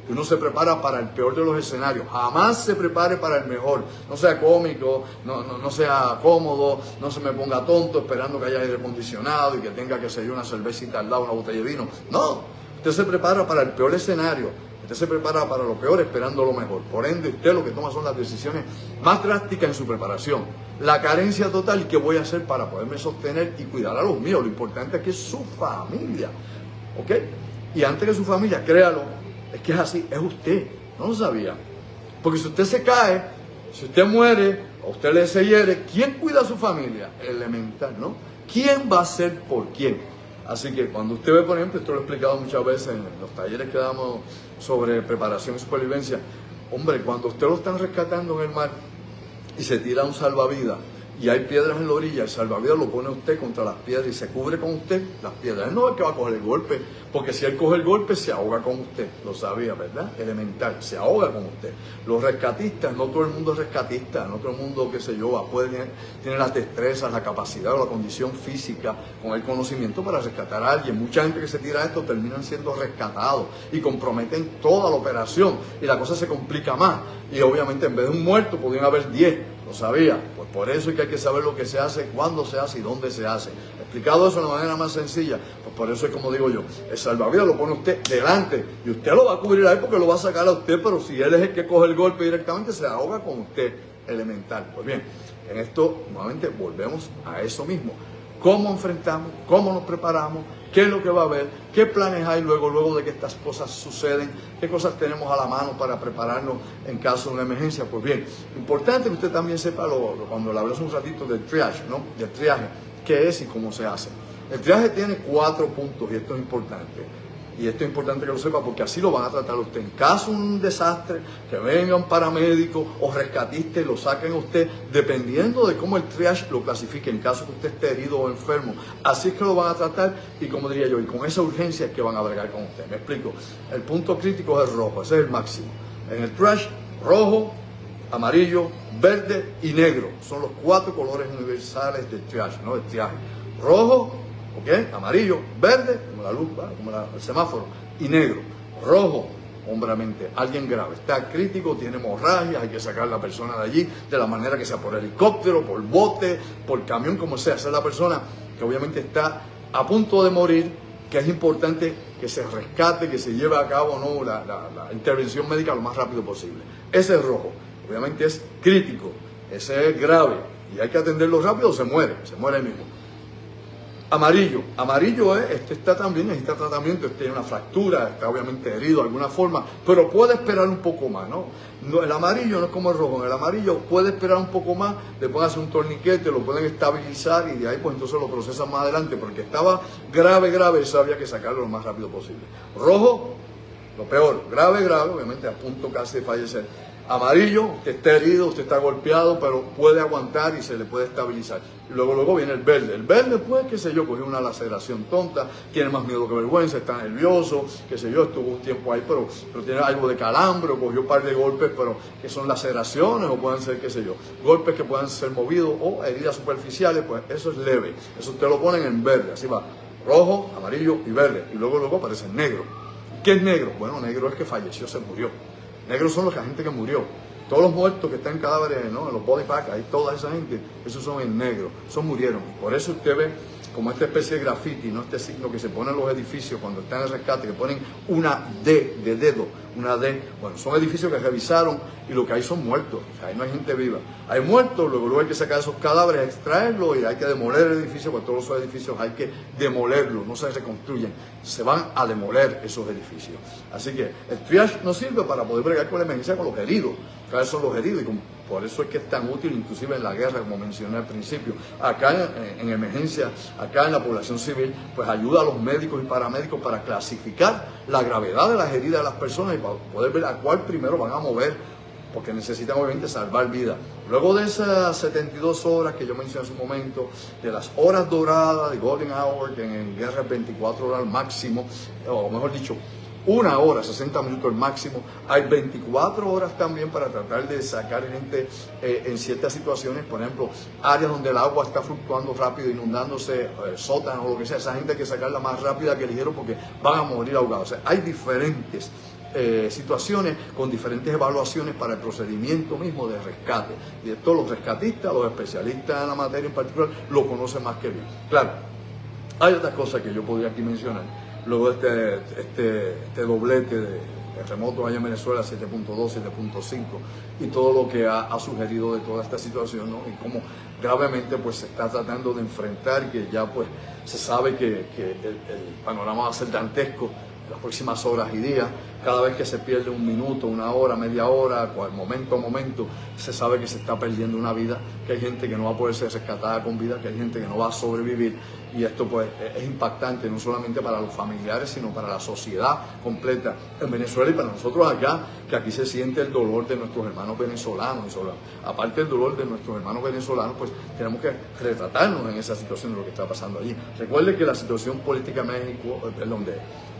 Y uno se prepara para el peor de los escenarios. Jamás se prepare para el mejor. No sea cómico, no sea cómodo, no se me ponga tonto esperando que haya aire acondicionado y que tenga, que ser una cervecita al lado, una botella de vino. No, usted se prepara para el peor escenario. Usted se prepara para lo peor esperando lo mejor. Por ende, usted lo que toma son las decisiones más drásticas en su preparación. La carencia total, ¿qué voy a hacer para poderme sostener y cuidar a los míos? Lo importante es que es su familia. ¿Ok? Y antes que su familia, créalo, es que es así, es usted. No lo sabía. Porque si usted se cae, si usted muere, o usted se hiere, ¿quién cuida a su familia? Elemental, ¿no? ¿Quién va a ser por quién? Así que cuando usted ve, por ejemplo, esto lo he explicado muchas veces en los talleres que damos sobre preparación y supervivencia, hombre, cuando usted lo están rescatando en el mar y se tira un salvavidas y hay piedras en la orilla, el salvavidas lo pone usted contra las piedras y se cubre con usted las piedras. Él no es que va a coger el golpe, porque si él coge el golpe se ahoga con usted. Lo sabía, ¿verdad? Elemental, se ahoga con usted. Los rescatistas, no todo el mundo es rescatista, no todo el mundo, qué sé yo, tiene las destrezas, la capacidad o la condición física con el conocimiento para rescatar a alguien. Mucha gente que se tira a esto terminan siendo rescatados y comprometen toda la operación y la cosa se complica más. Y obviamente en vez de un muerto podrían haber 10. Lo sabía. Pues por eso es que hay que saber lo que se hace, cuándo se hace y dónde se hace. Explicado eso de una manera más sencilla, pues por eso es como digo yo, el salvavidas lo pone usted delante y usted lo va a cubrir a él porque lo va a sacar a usted, pero si él es el que coge el golpe directamente, se ahoga con usted. Elemental. Pues bien, en esto nuevamente volvemos a eso mismo. ¿Cómo enfrentamos? ¿Cómo nos preparamos? ¿Qué es lo que va a haber? ¿Qué planes hay luego de que estas cosas suceden? ¿Qué cosas tenemos a la mano para prepararnos en caso de una emergencia? Pues bien, importante que usted también sepa, cuando le hablé hace un ratito del triage, ¿no? Del triaje, qué es y cómo se hace. El triaje tiene 4 puntos y esto es importante. Y esto es importante que lo sepa porque así lo van a tratar a usted. En caso de un desastre, que venga un paramédico o rescatista y lo saquen a usted, dependiendo de cómo el triage lo clasifique, en caso que usted esté herido o enfermo. Así es que lo van a tratar y como diría yo, y con esa urgencia es que van a bregar con usted. Me explico. El punto crítico es el rojo, ese es el máximo. En el triage, rojo, amarillo, verde y negro. Son los 4 colores universales del triage, ¿no? Del triaje. Rojo, ¿ok? Amarillo, verde, como la luz, como el semáforo, y negro. Rojo, hombramente, alguien grave, está crítico, tiene hemorragia, hay que sacar a la persona de allí, de la manera que sea, por helicóptero, por bote, por camión, como sea. Esa es la persona que obviamente está a punto de morir, que es importante que se rescate, que se lleve a cabo, ¿no? la intervención médica lo más rápido posible. Ese es rojo, obviamente es crítico, ese es grave, y hay que atenderlo rápido, se muere ahí mismo. Amarillo es, este está también, necesita tratamiento, este tiene una fractura, está obviamente herido de alguna forma, pero puede esperar un poco más, ¿no? El amarillo no es como el rojo, en el amarillo puede esperar un poco más, le pueden hacer un torniquete, lo pueden estabilizar y de ahí pues entonces lo procesan más adelante, porque estaba grave, eso había que sacarlo lo más rápido posible. Rojo, lo peor, grave, obviamente a punto casi de fallecer. Amarillo, usted está herido, usted está golpeado, pero puede aguantar y se le puede estabilizar. Y luego viene el verde. El verde, pues, qué sé yo, cogió una laceración tonta, tiene más miedo que vergüenza, está nervioso, qué sé yo, estuvo un tiempo ahí, pero tiene algo de calambre, o cogió un par de golpes, pero que son laceraciones, o pueden ser, qué sé yo, golpes que puedan ser movidos, o heridas superficiales, pues eso es leve. Eso usted lo ponen en verde, así va. Rojo, amarillo y verde. Y luego aparece el negro. ¿Qué es negro? Bueno, negro es que falleció, se murió. Negros son la gente que murió. Todos los muertos que están en cadáveres, ¿no? En los body packs, ahí toda esa gente, esos son en negro, murieron. Por eso usted ve como esta especie de graffiti, ¿no? Este signo que se pone en los edificios cuando están en el rescate, que ponen una D de dedo, una D. Bueno, son edificios que revisaron y lo que hay son muertos. O sea, ahí no hay gente viva. Hay muertos, luego hay que sacar esos cadáveres, extraerlos y hay que demoler el edificio, porque todos esos edificios hay que demolerlos, no se reconstruyen. Se van a demoler esos edificios. Así que el triage nos sirve para poder bregar con la emergencia con los heridos. Cada vez son los heridos y por eso es que es tan útil, inclusive en la guerra, como mencioné al principio. Acá en emergencia, acá en la población civil, pues ayuda a los médicos y paramédicos para clasificar la gravedad de las heridas de las personas y para poder ver a cuál primero van a mover, porque necesitan obviamente salvar vidas. Luego de esas 72 horas que yo mencioné en su momento, de las horas doradas, de Golden Hour, que en guerra es 24 horas al máximo, o mejor dicho, 1 hora, 60 minutos el máximo. Hay 24 horas también para tratar de sacar gente en ciertas situaciones, por ejemplo, áreas donde el agua está fluctuando rápido, inundándose, sótanos o lo que sea. Esa gente hay que sacarla más rápida que ligero porque van a morir ahogados. O sea, hay diferentes situaciones con diferentes evaluaciones para el procedimiento mismo de rescate. Y esto los rescatistas, los especialistas en la materia en particular, lo conocen más que bien. Claro, hay otras cosas que yo podría aquí mencionar. Luego este doblete de terremotos allá en Venezuela, 7.2, 7.5, y todo lo que ha sugerido de toda esta situación, ¿no? Y cómo gravemente pues se está tratando de enfrentar, que ya pues se sabe que el panorama va a ser dantesco en las próximas horas y días. Cada vez que se pierde un minuto, una hora, media hora, momento a momento, se sabe que se está perdiendo una vida, que hay gente que no va a poder ser rescatada con vida, que hay gente que no va a sobrevivir, y esto pues es impactante no solamente para los familiares, sino para la sociedad completa en Venezuela y para nosotros acá, que aquí se siente el dolor de nuestros hermanos venezolanos. Y aparte del dolor de nuestros hermanos venezolanos, pues tenemos que retratarnos en esa situación de lo que está pasando allí. Recuerde que la situación política de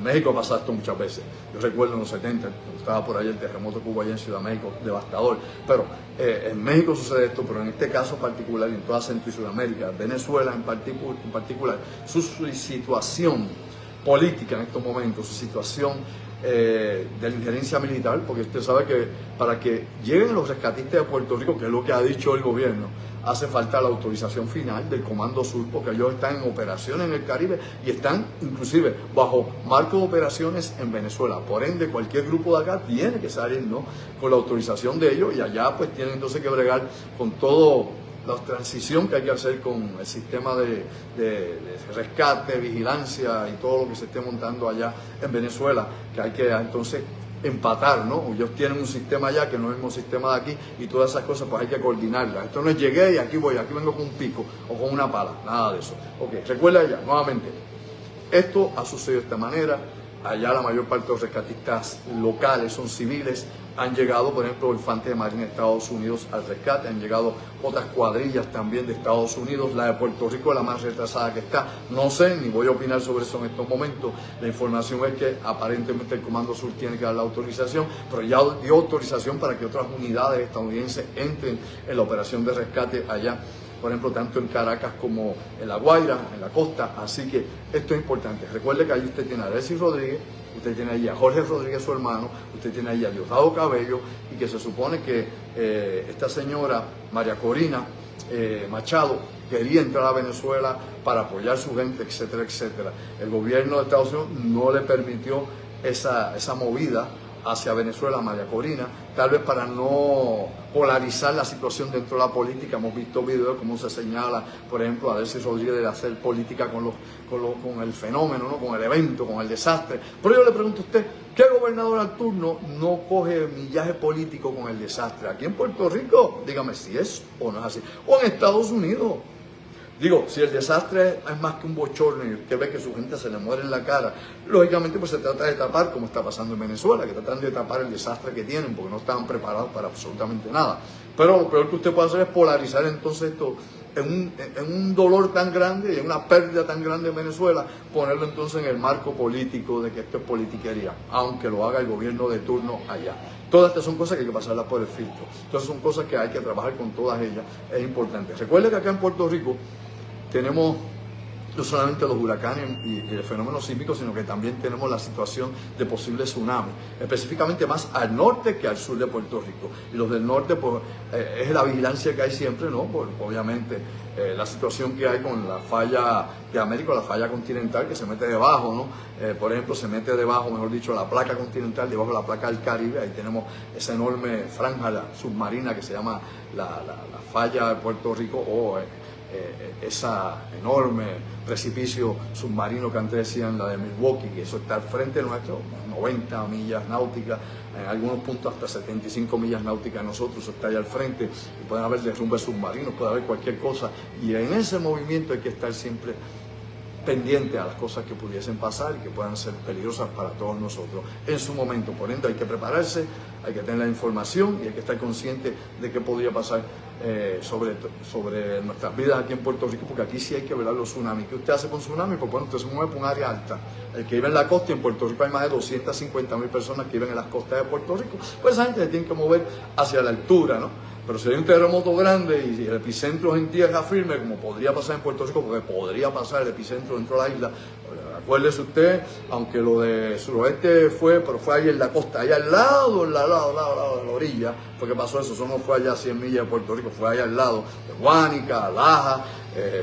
México ha pasado esto muchas veces. Yo recuerdo en los 70, cuando estaba por ahí el terremoto que hubo allá en Ciudad México, devastador. Pero en México sucede esto, pero en este caso particular, y en toda Centro y Sudamérica, Venezuela en particular, su situación política en estos momentos, su situación de la injerencia militar, porque usted sabe que para que lleguen los rescatistas de Puerto Rico, que es lo que ha dicho el gobierno, hace falta la autorización final del Comando Sur, porque ellos están en operaciones en el Caribe y están inclusive bajo marco de operaciones en Venezuela. Por ende, cualquier grupo de acá tiene que salir, ¿no?, con la autorización de ellos, y allá pues tienen entonces que bregar con todo la transición que hay que hacer con el sistema de rescate, vigilancia y todo lo que se esté montando allá en Venezuela, que hay que entonces empatar, ¿no? Ellos tienen un sistema allá que no es el mismo sistema de aquí, y todas esas cosas pues hay que coordinarlas. Esto no es llegué y aquí vengo con un pico o con una pala, nada de eso. Ok, recuerda ya, nuevamente, esto ha sucedido de esta manera. Allá la mayor parte de los rescatistas locales son civiles. Han llegado, por ejemplo, infantes de Marina de Estados Unidos al rescate. Han llegado otras cuadrillas también de Estados Unidos. La de Puerto Rico es la más retrasada que está. No sé, ni voy a opinar sobre eso en estos momentos. La información es que aparentemente el Comando Sur tiene que dar la autorización, pero ya dio autorización para que otras unidades estadounidenses entren en la operación de rescate allá, por ejemplo, tanto en Caracas como en La Guaira, en la costa. Así que esto es importante. Recuerde que ahí usted tiene a Alexis Rodríguez, usted tiene ahí a Jorge Rodríguez, su hermano, usted tiene ahí a Diosdado Cabello, y que se supone que esta señora María Corina Machado quería entrar a Venezuela para apoyar a su gente, etcétera, etcétera. El gobierno de Estados Unidos no le permitió esa movida hacia Venezuela a María Corina, tal vez para no polarizar la situación dentro de la política. Hemos visto videos como se señala, por ejemplo, a Alexis Rodríguez de hacer política con el fenómeno, ¿no?, con el evento, con el desastre. Pero yo le pregunto a usted, ¿qué gobernador al turno no coge millaje político con el desastre? Aquí en Puerto Rico, dígame si es o no es así. O en Estados Unidos. Digo, si el desastre es más que un bochorno y usted ve que su gente se le muere en la cara, lógicamente pues se trata de tapar, como está pasando en Venezuela, que tratan de tapar el desastre que tienen porque no estaban preparados para absolutamente nada. Pero lo peor que usted puede hacer es polarizar entonces esto en un dolor tan grande y en una pérdida tan grande en Venezuela, ponerlo entonces en el marco político de que esto es politiquería, aunque lo haga el gobierno de turno allá. Todas estas son cosas que hay que pasarlas por el filtro. Entonces son cosas que hay que trabajar con todas ellas, es importante. Recuerde que acá en Puerto Rico tenemos no solamente los huracanes y el fenómeno sísmico, sino que también tenemos la situación de posible tsunami, específicamente más al norte que al sur de Puerto Rico. Y los del norte, pues, es la vigilancia que hay siempre, ¿no? Porque, obviamente, la situación que hay con la falla de América, la falla continental, que se mete debajo, ¿no? Por ejemplo, se mete debajo, mejor dicho, la placa continental, debajo de la placa del Caribe. Ahí tenemos esa enorme franja submarina que se llama la falla de Puerto Rico, o esa enorme precipicio submarino que antes decían la de Milwaukee, que eso está al frente nuestro, 90 millas náuticas, en algunos puntos hasta 75 millas náuticas nosotros, eso está ahí al frente, y pueden haber derrumbes submarinos, puede haber cualquier cosa, y en ese movimiento hay que estar siempre pendiente a las cosas que pudiesen pasar y que puedan ser peligrosas para todos nosotros en su momento. Por ende, hay que prepararse, hay que tener la información y hay que estar consciente de qué podría pasar sobre nuestras vidas aquí en Puerto Rico, porque aquí sí hay que velar los tsunamis. ¿Qué usted hace con tsunami? Pues bueno, usted se mueve por un área alta. El que vive en la costa, y en Puerto Rico hay más de 250,000 personas que viven en las costas de Puerto Rico, pues esa gente se tiene que mover hacia la altura, ¿no? Pero si hay un terremoto grande y el epicentro es en tierra firme, como podría pasar en Puerto Rico, porque podría pasar el epicentro dentro de la isla, Recuérdese usted, aunque lo de suroeste pero fue ahí en la costa, allá al lado de la orilla, fue que pasó eso no fue allá a 100 millas de Puerto Rico, fue allá al lado de Guánica, Laja,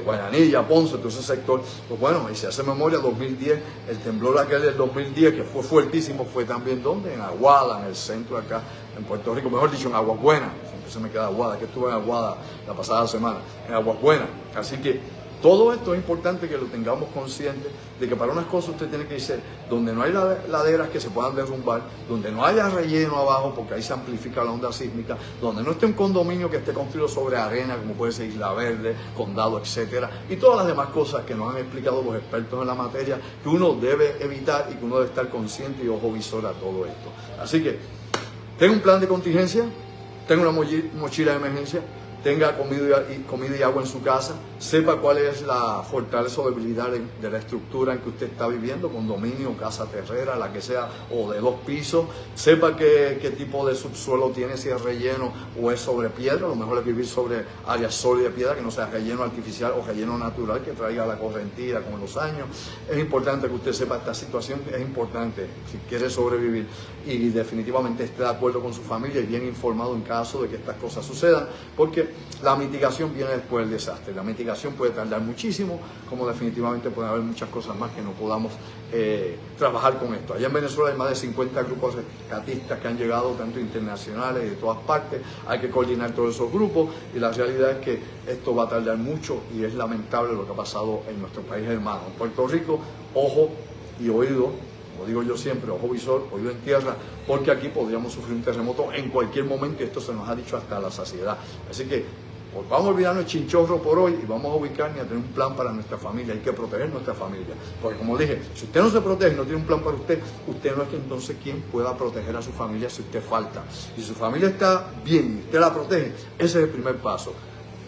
Guayanilla, Ponce, todo ese sector. Pues bueno, y se hace memoria, 2010, el temblor aquel del 2010, que fue fuertísimo, fue también ¿dónde? En Aguada, en el centro acá, en Puerto Rico, mejor dicho, en Aguas Buenas, siempre se me queda Aguada, que estuve en Aguada la pasada semana, en Aguas Buenas. Así que todo esto es importante que lo tengamos consciente de que para unas cosas usted tiene que irse donde no hay laderas que se puedan derrumbar, donde no haya relleno abajo porque ahí se amplifica la onda sísmica, donde no esté un condominio que esté construido sobre arena como puede ser Isla Verde, Condado, etcétera, y todas las demás cosas que nos han explicado los expertos en la materia que uno debe evitar y que uno debe estar consciente y ojo visor a todo esto. Así que tenga un plan de contingencia, tenga una mochila de emergencia, tenga comida y agua en su casa, sepa cuál es la fortaleza o debilidad de la estructura en que usted está viviendo, condominio, casa terrera, la que sea, o de 2 pisos, sepa qué tipo de subsuelo tiene, si es relleno o es sobre piedra. Lo mejor es vivir sobre áreas sólidas de piedra, que no sea relleno artificial o relleno natural que traiga la correntía con los años. Es importante que usted sepa esta situación, es importante si quiere sobrevivir y definitivamente esté de acuerdo con su familia y bien informado en caso de que estas cosas sucedan, porque la mitigación viene después del desastre. La mitigación puede tardar muchísimo, como definitivamente puede haber muchas cosas más que no podamos trabajar con esto. Allá en Venezuela hay más de 50 grupos rescatistas que han llegado, tanto internacionales y de todas partes. Hay que coordinar todos esos grupos y la realidad es que esto va a tardar mucho y es lamentable lo que ha pasado en nuestro país hermano. En Puerto Rico, ojo y oído, como digo yo siempre, ojo visor, oído en tierra, porque aquí podríamos sufrir un terremoto en cualquier momento y esto se nos ha dicho hasta la saciedad. Así que pues vamos a olvidarnos el chinchorro por hoy y vamos a ubicarnos y a tener un plan para nuestra familia. Hay que proteger nuestra familia. Porque como dije, si usted no se protege y no tiene un plan para usted, usted no es que entonces quien pueda proteger a su familia si usted falta. Si su familia está bien y usted la protege, ese es el primer paso.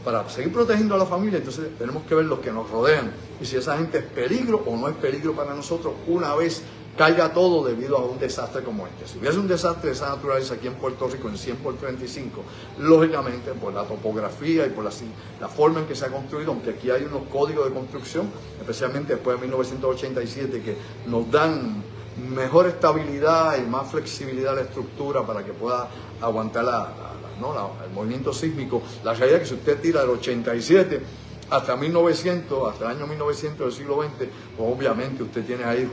Para seguir protegiendo a la familia, entonces tenemos que ver los que nos rodean y si esa gente es peligro o no es peligro para nosotros una vez caiga todo debido a un desastre como este. Si hubiese un desastre de esa naturaleza aquí en Puerto Rico en 100 por 35, lógicamente por la topografía y por la forma en que se ha construido, aunque aquí hay unos códigos de construcción, especialmente después de 1987, que nos dan mejor estabilidad y más flexibilidad a la estructura para que pueda aguantar el movimiento sísmico. La realidad es que si usted tira del 87 hasta 1900, hasta el año 1900 del siglo XX, pues obviamente usted tiene ahí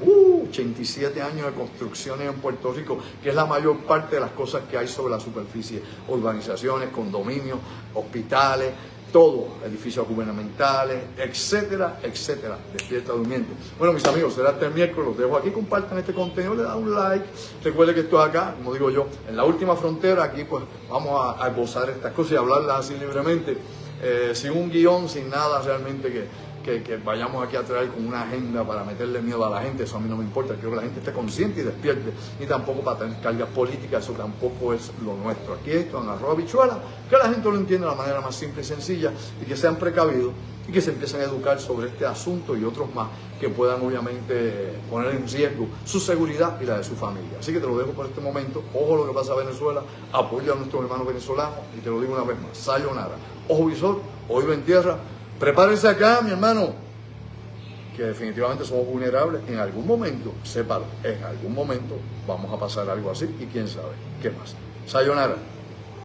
87 años de construcciones en Puerto Rico, que es la mayor parte de las cosas que hay sobre la superficie, urbanizaciones, condominios, hospitales, todo, edificios gubernamentales, etcétera, etcétera. Despierta durmiente. Bueno, mis amigos, será hasta el miércoles, los dejo aquí, compartan este contenido, le dan un like, recuerde que esto es acá, como digo yo, en la última frontera, aquí pues vamos a gozar estas cosas y hablarlas así libremente, sin un guión, sin nada realmente que vayamos aquí a traer con una agenda para meterle miedo a la gente. Eso a mí no me importa, quiero que la gente esté consciente y despierte, ni tampoco para tener cargas políticas, eso tampoco es lo nuestro. Aquí esto en Arroz Habichuela, que la gente lo entienda de la manera más simple y sencilla y que sean precavidos y que se empiecen a educar sobre este asunto y otros más que puedan obviamente poner en riesgo su seguridad y la de su familia. Así que te lo dejo por este momento. Ojo lo que pasa en Venezuela, apoya a nuestros hermanos venezolanos y te lo digo una vez más, sayonara. Ojo visor, oído en tierra, prepárense acá, mi hermano, que definitivamente somos vulnerables. En algún momento, sépalo, en algún momento vamos a pasar algo así y quién sabe qué más. Sayonara.